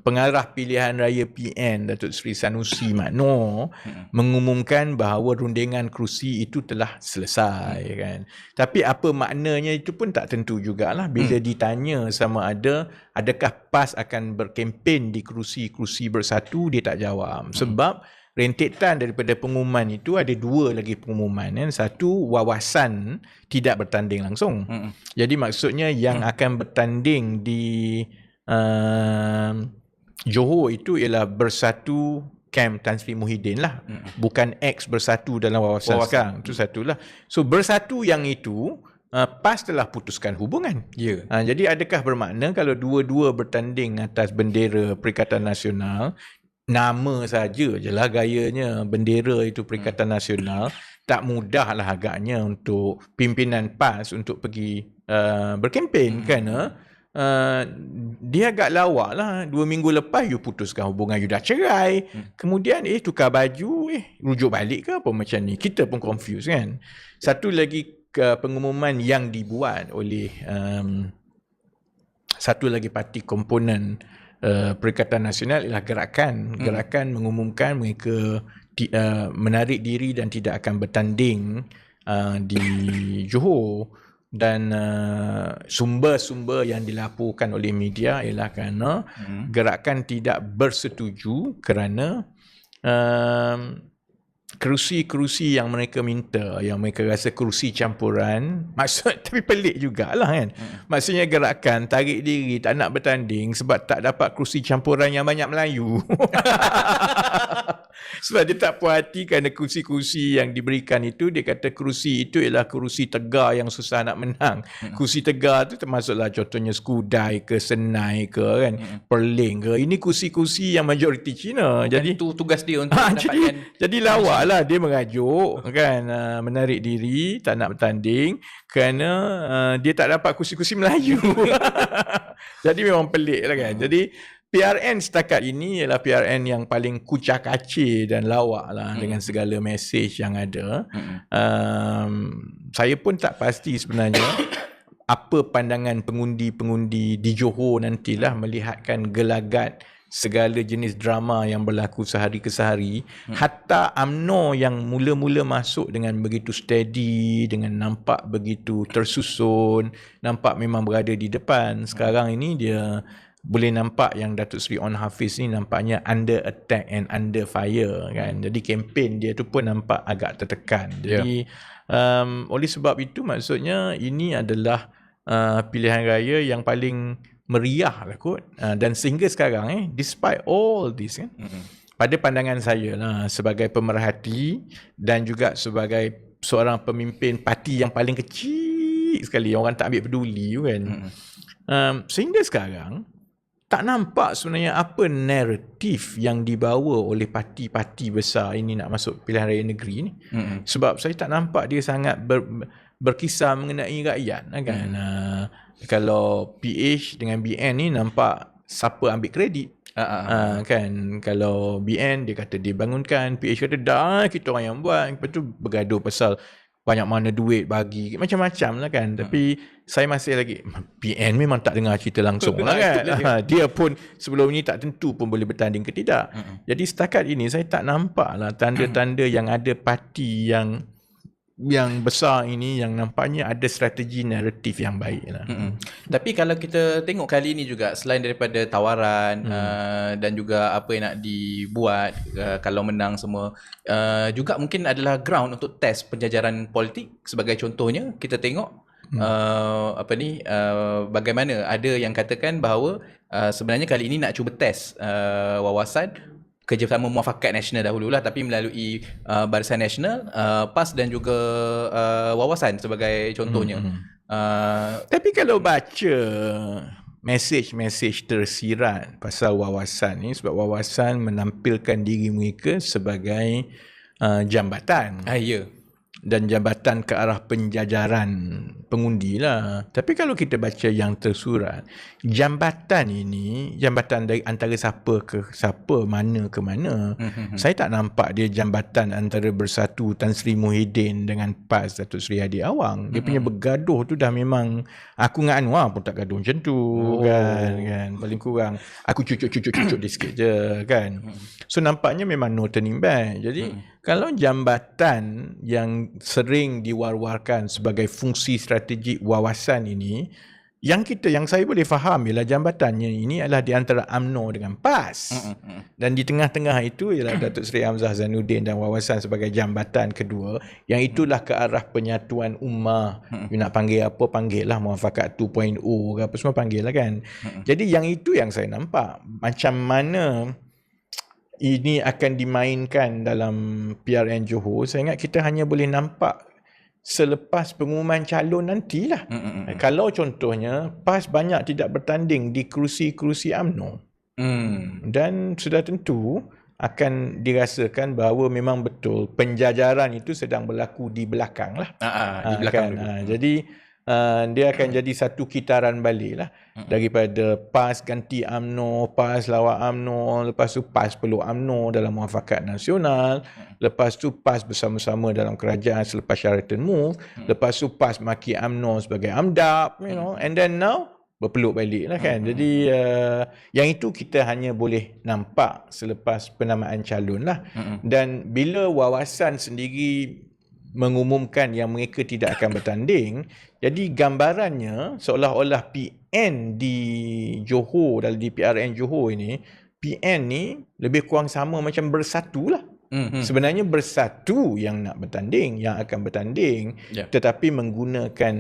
pengarah pilihan raya PN Datuk Seri Sanusi Makno mengumumkan bahawa rundingan kerusi itu telah selesai kan. Tapi apa maknanya itu pun tak tentu jugalah bila ditanya sama adakah PAS akan berkempen di kerusi-kerusi bersatu, dia tak jawab. Sebab rentetan daripada pengumuman itu ada dua lagi pengumuman kan. Satu, wawasan tidak bertanding langsung. Jadi maksudnya yang akan bertanding di Johor itu ialah Bersatu Camp Tan Sri Muhyiddin lah. Bukan X Bersatu dalam wawasan sekarang. Itu satulah. So bersatu yang itu PAS telah putuskan hubungan. Jadi adakah bermakna kalau dua-dua bertanding atas bendera Perikatan Nasional, nama saja je lah gayanya bendera itu Perikatan Nasional, tak mudah lah agaknya untuk pimpinan PAS untuk pergi berkempen kerana dia agak lawak lah. 2 minggu lepas you putuskan hubungan, you dah cerai, kemudian tukar baju, rujuk balik ke apa macam ni. Kita pun confused kan. Satu lagi pengumuman yang dibuat oleh satu lagi parti komponen Perikatan Nasional ialah Gerakan mengumumkan mereka menarik diri dan tidak akan bertanding di Johor. Dan sumber-sumber yang dilaporkan oleh media ialah kerana Gerakan tidak bersetuju kerana kerusi-kerusi yang mereka minta, yang mereka rasa kerusi campuran, tapi pelik jugalah kan. Maksudnya Gerakan tarik diri, tak nak bertanding sebab tak dapat kerusi campuran yang banyak Melayu. Sebab dia tak puas hati kerana kerusi-kerusi yang diberikan itu, dia kata kerusi itu ialah kerusi tegar yang susah nak menang. Kerusi tegar tu termasuklah contohnya Skudai ke Senai ke kan, Perling ke. Ini kerusi-kerusi yang majoriti Cina. Jadi itu tugas dia untuk mendapatkan. Jadi lawak lah dia mengajuk kan, menarik diri, tak nak bertanding kerana dia tak dapat kerusi-kerusi Melayu. Jadi memang pelik lah kan. Jadi PRN setakat ini ialah PRN yang paling kucak kacir dan lawak lah dengan segala mesej yang ada. Saya pun tak pasti sebenarnya apa pandangan pengundi-pengundi di Johor nantilah melihatkan gelagat segala jenis drama yang berlaku sehari ke sehari. Hatta UMNO yang mula-mula masuk dengan begitu steady, dengan nampak begitu tersusun, nampak memang berada di depan. Sekarang ini dia boleh nampak yang Datuk Seri On Hafiz ni nampaknya under attack and under fire kan. Jadi kempen dia tu pun nampak agak tertekan. Jadi oleh sebab itu maksudnya ini adalah pilihan raya yang paling meriah lah kot. Dan sehingga sekarang despite all this kan, pada pandangan saya lah sebagai pemerhati dan juga sebagai seorang pemimpin parti yang paling kecil sekali, orang tak ambil peduli kan. Sehingga sekarang tak nampak sebenarnya apa naratif yang dibawa oleh parti-parti besar ini nak masuk pilihan raya negeri ni. Sebab saya tak nampak dia sangat berkisah mengenai rakyat kan. Kalau PH dengan BN ni nampak siapa ambil kredit. Kan, kalau BN dia kata dia bangunkan, PH kata dah kita orang yang buat. Lepas tu bergaduh pasal banyak mana duit bagi, macam-macam lah kan. Tapi saya masih lagi, PN memang tak dengar cerita langsung lah kan. Dia pun sebelum ni tak tentu pun boleh bertanding ke tidak. Jadi setakat ini saya tak nampak lah tanda-tanda yang ada parti yang besar ini yang nampaknya ada strategi naratif yang baik lah. Tapi kalau kita tengok kali ini juga, selain daripada tawaran dan juga apa yang nak dibuat kalau menang semua, juga mungkin adalah ground untuk test penjajaran politik. Sebagai contohnya kita tengok bagaimana ada yang katakan bahawa sebenarnya kali ini nak cuba test wawasan kerjasama muafakat nasional dahululah, tapi melalui Barisan Nasional, PAS dan juga wawasan sebagai contohnya. Tapi kalau baca mesej-mesej tersirat pasal wawasan ni, sebab wawasan menampilkan diri mereka sebagai jambatan. Ya. dan jambatan ke arah penjajaran pengundi lah. Tapi kalau kita baca yang tersurat, jambatan ini, jambatan dari antara siapa ke siapa, mana ke mana. Saya tak nampak dia jambatan antara Bersatu Tan Sri Muhyiddin dengan PAS Datuk Seri Hadi Awang. Dia punya bergaduh tu dah memang, aku dengan Anwar pun tak gaduh macam tu kan. Paling kurang aku cucuk dia sikit je kan. So nampaknya memang no turning back. Jadi kalau jambatan yang sering diwar-warkan sebagai fungsi strategik wawasan ini, yang saya boleh faham ialah jambatannya ini adalah di antara UMNO dengan PAS. Dan di tengah-tengah itu ialah Datuk Seri Hamzah Zainuddin dan wawasan sebagai jambatan kedua, yang itulah ke arah penyatuan ummah. You nak panggil apa, panggil lah Muafakat 2.0 ke apa semua, panggil lah kan. Jadi yang itu yang saya nampak. Macam mana ini akan dimainkan dalam PRN Johor, saya ingat kita hanya boleh nampak selepas pengumuman calon nantilah. Kalau contohnya PAS banyak tidak bertanding di kerusi-kerusi UMNO, dan sudah tentu akan dirasakan bahawa memang betul penjajaran itu sedang berlaku di belakang lah. Di belakang kan? Jadi dia akan jadi satu kitaran balik lah. Daripada PAS ganti UMNO, PAS lawan UMNO, lepas tu PAS peluk UMNO dalam Muafakat Nasional, lepas tu PAS bersama-sama dalam kerajaan selepas Sheraton Move, lepas tu PAS maki UMNO sebagai AMDAP, and then now berpeluk balik lah kan. Jadi yang itu kita hanya boleh nampak selepas penamaan calon lah. Dan bila wawasan sendiri mengumumkan yang mereka tidak akan bertanding, jadi gambarannya seolah-olah PN di Johor, dalam di PRN Johor ini, PN ni lebih kurang sama macam Bersatu lah. Sebenarnya Bersatu yang nak bertanding, yang akan bertanding, tetapi menggunakan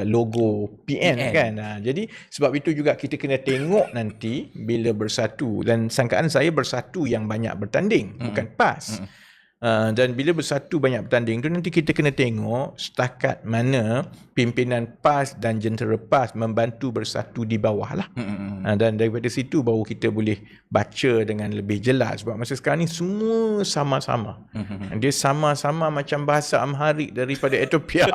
logo PN kan. Jadi sebab itu juga kita kena tengok nanti bila Bersatu, dan sangkaan saya Bersatu yang banyak bertanding, bukan PAS. Dan bila Bersatu banyak bertanding tu, nanti kita kena tengok setakat mana pimpinan PAS dan jentera PAS membantu Bersatu di bawah lah. Dan daripada situ baru kita boleh baca dengan lebih jelas. Sebab masa sekarang ni semua sama-sama. Dia sama-sama macam bahasa Amharik daripada Ethiopia.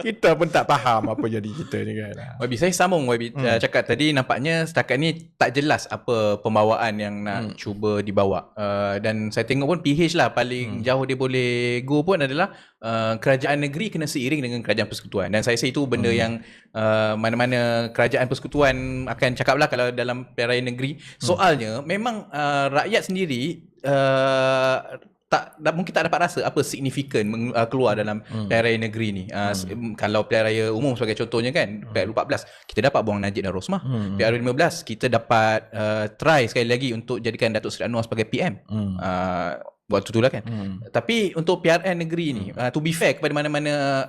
Kita pun tak faham apa jadi kita ni kan. YB, saya sambung YB cakap tadi, nampaknya setakat ni tak jelas apa pembawaan yang nak cuba dibawa. Dan saya tengok pun PH lah paling jauh dia boleh go pun adalah kerajaan negeri kena seiring dengan kerajaan persekutuan. Dan saya rasa itu benda yang mana-mana kerajaan persekutuan akan cakap lah kalau dalam PRN negeri. Soalnya memang rakyat sendiri mungkin tak dapat rasa apa signifikan keluar dalam pilihan raya negeri ni. Kalau pilihan raya umum sebagai contohnya kan, PRU14 kita dapat buang Najib dan Rosmah. PRU15 kita dapat try sekali lagi untuk jadikan Datuk Seri Anwar sebagai PM. Waktu tu lah kan. Tapi untuk PRN negeri ni, to be fair, kepada mana-mana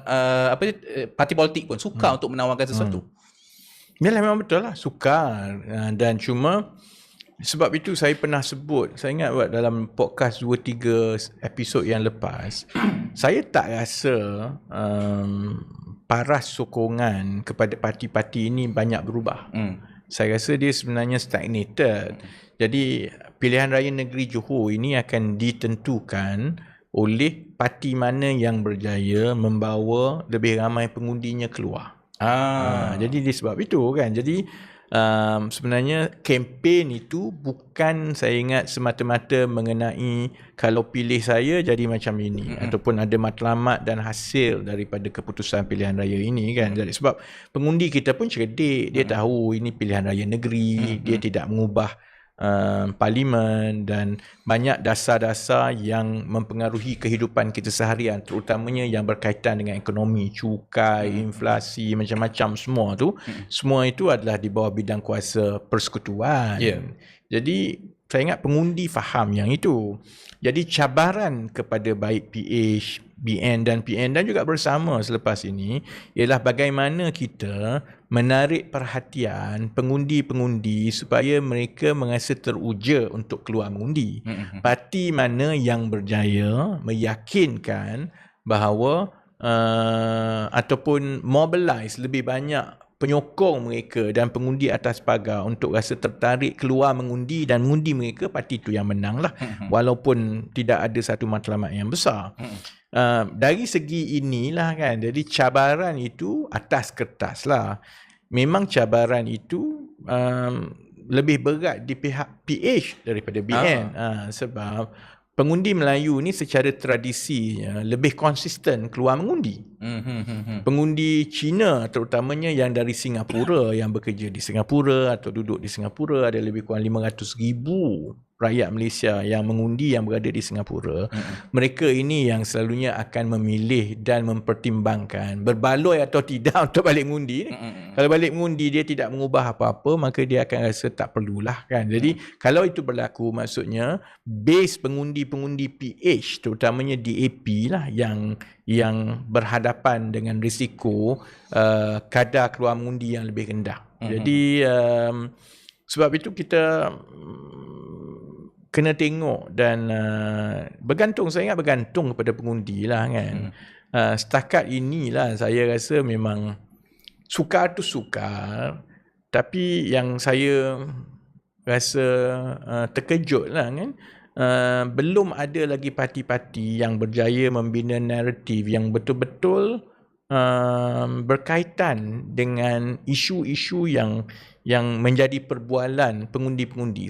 parti politik pun sukar untuk menawarkan sesuatu. Yalah, memang betul lah, sukar. Dan cuma sebab itu saya pernah sebut, saya ingat dalam podcast 2-3 episod yang lepas, saya tak rasa paras sokongan kepada parti-parti ini banyak berubah. Saya rasa dia sebenarnya stagnated. Jadi pilihan raya negeri Johor ini akan ditentukan oleh parti mana yang berjaya membawa lebih ramai pengundinya keluar. Jadi disebab itu kan. Jadi sebenarnya kempen itu bukan, saya ingat, semata-mata mengenai kalau pilih saya jadi macam ini, ataupun ada matlamat dan hasil daripada keputusan pilihan raya ini kan. Jadi sebab pengundi kita pun cerdik, dia tahu ini pilihan raya negeri, dia tidak mengubah parlimen dan banyak dasar-dasar yang mempengaruhi kehidupan kita seharian, terutamanya yang berkaitan dengan ekonomi, cukai, inflasi, macam-macam semua tu. Semua itu adalah di bawah bidang kuasa persekutuan. Jadi saya ingat pengundi faham yang itu. Jadi cabaran kepada baik PH, BN dan PN dan juga bersama selepas ini ialah bagaimana kita menarik perhatian pengundi-pengundi supaya mereka merasa teruja untuk keluar mengundi. Parti mana yang berjaya meyakinkan bahawa ataupun mobilize lebih banyak penyokong mereka dan pengundi atas pagar untuk rasa tertarik keluar mengundi dan mengundi mereka, parti itu yang menang lah. Walaupun tidak ada satu matlamat yang besar. Dari segi inilah kan, jadi cabaran itu atas kertas lah. Memang cabaran itu lebih berat di pihak PH daripada BN. Sebab pengundi Melayu ni secara tradisi lebih konsisten keluar mengundi. Pengundi Cina terutamanya yang dari Singapura, yang bekerja di Singapura atau duduk di Singapura, ada lebih kurang 500,000 rakyat Malaysia yang mengundi yang berada di Singapura. Mereka ini yang selalunya akan memilih dan mempertimbangkan berbaloi atau tidak untuk balik mengundi ni. Kalau balik mengundi dia tidak mengubah apa-apa, maka dia akan rasa tak perlulah kan. Jadi kalau itu berlaku, maksudnya base pengundi-pengundi PH terutamanya DAP lah yang berhadapan dengan risiko kadar keluar mengundi yang lebih rendah. Jadi sebab itu kita kena tengok dan bergantung, saya ingat bergantung kepada pengundi lah kan. Setakat inilah saya rasa memang sukar tu sukar, tapi yang saya rasa terkejut lah kan, belum ada lagi parti-parti yang berjaya membina naratif yang betul-betul berkaitan dengan isu-isu yang menjadi perbualan pengundi-pengundi.